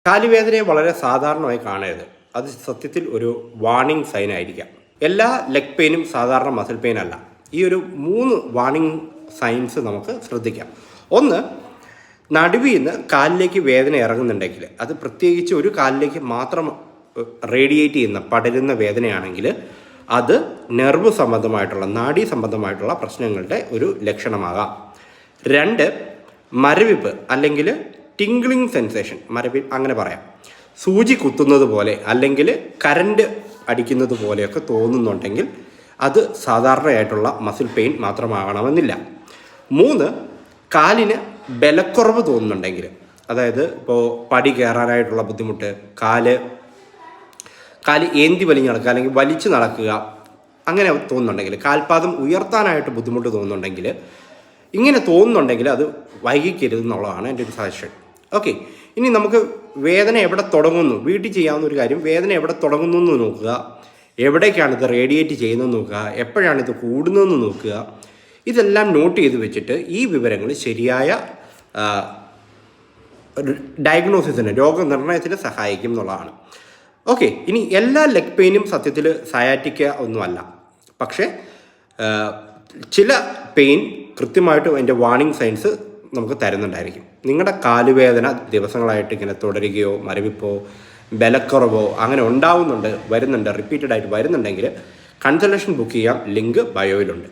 കാലുവേദനയെ വളരെ സാധാരണമായി കാണരുത്. അത് സത്യത്തിൽ ഒരു വാർണിംഗ് സൈൻ ആയിരിക്കാം. എല്ലാ ലെഗ് പെയിനും സാധാരണ മസിൽ പെയിൻ അല്ല. ഈ ഒരു 3 വാർണിംഗ് സൈൻസ് നമുക്ക് ശ്രദ്ധിക്കാം. ഒന്ന്, നടുവിൽ നിന്ന് കാലിലേക്ക് വേദന ഇറങ്ങുന്നുണ്ടെങ്കിൽ, അത് പ്രത്യേകിച്ച് ഒരു കാലിലേക്ക് മാത്രം റേഡിയേറ്റ് ചെയ്യുന്ന പടരുന്ന വേദനയാണെങ്കിൽ അത് നെർവ് സംബന്ധമായിട്ടുള്ള നാഡീ സംബന്ധമായിട്ടുള്ള പ്രശ്നങ്ങളുടെ ഒരു ലക്ഷണമാകാം. 2, മരവിപ്പ് അല്ലെങ്കിൽ ടിംഗ്ലിംഗ് സെൻസേഷൻ, മരവിപ്പ് അങ്ങനെ പറയാം. സൂചി കുത്തുന്നത് പോലെ അല്ലെങ്കിൽ കറണ്ട് അടിക്കുന്നത് പോലെയൊക്കെ തോന്നുന്നുണ്ടെങ്കിൽ അത് സാധാരണയായിട്ടുള്ള മസിൽ പെയിൻ മാത്രമാകണമെന്നില്ല. 3, കാലിന് ബലക്കുറവ് തോന്നുന്നുണ്ടെങ്കിൽ, അതായത് ഇപ്പോൾ പടി കയറാനായിട്ടുള്ള ബുദ്ധിമുട്ട്, കാല് ഏന്തി വലിഞ്ഞ് നടക്കുക അല്ലെങ്കിൽ വലിച്ചു നടക്കുക അങ്ങനെ തോന്നുന്നുണ്ടെങ്കിൽ, കാൽപാദം ഉയർത്താനായിട്ട് ബുദ്ധിമുട്ട് തോന്നുന്നുണ്ടെങ്കിൽ, ഇങ്ങനെ തോന്നുന്നുണ്ടെങ്കിൽ അത് വൈകിക്കരുതെന്നുള്ളതാണ് എൻ്റെ ഒരു സജഷൻ. ഓക്കെ, ഇനി നമുക്ക് വേദന എവിടെ തുടങ്ങുന്നു, വീട്ടിൽ ചെയ്യാവുന്ന ഒരു കാര്യം, വേദന എവിടെ തുടങ്ങുന്നു എന്ന് നോക്കുക, എവിടേക്കാണ് ഇത് റേഡിയേറ്റ് ചെയ്യുന്നതെന്ന് നോക്കുക, എപ്പോഴാണ് ഇത് കൂടുന്നതെന്ന് നോക്കുക. ഇതെല്ലാം നോട്ട് ചെയ്ത് വെച്ചിട്ട് ഈ വിവരങ്ങൾ ശരിയായ ഡയഗ്നോസിസിന്, രോഗനിർണയത്തിന് സഹായിക്കും എന്നുള്ളതാണ്. ഓക്കെ, ഇനി എല്ലാ ലെഗ് പെയിനും സത്യത്തിൽ സയാറ്റിക്ക ഒന്നുമല്ല. പക്ഷേ ചില പെയിൻ കൃത്യമായിട്ടും അതിൻ്റെ വാർണിംഗ് സൈൻസ് നമുക്ക് തരുന്നുണ്ടായിരിക്കും. നിങ്ങളുടെ കാലുവേദന ദിവസങ്ങളായിട്ട് ഇങ്ങനെ തുടരുകയോ മരവിപ്പോ ബലക്കുറവോ അങ്ങനെ വരുന്നുണ്ട് റിപ്പീറ്റഡ് ആയിട്ട് വരുന്നുണ്ടെങ്കിൽ കൺസൾട്ടേഷൻ ബുക്ക് ചെയ്യാം. ലിങ്ക് ബയോയിലുണ്ട്.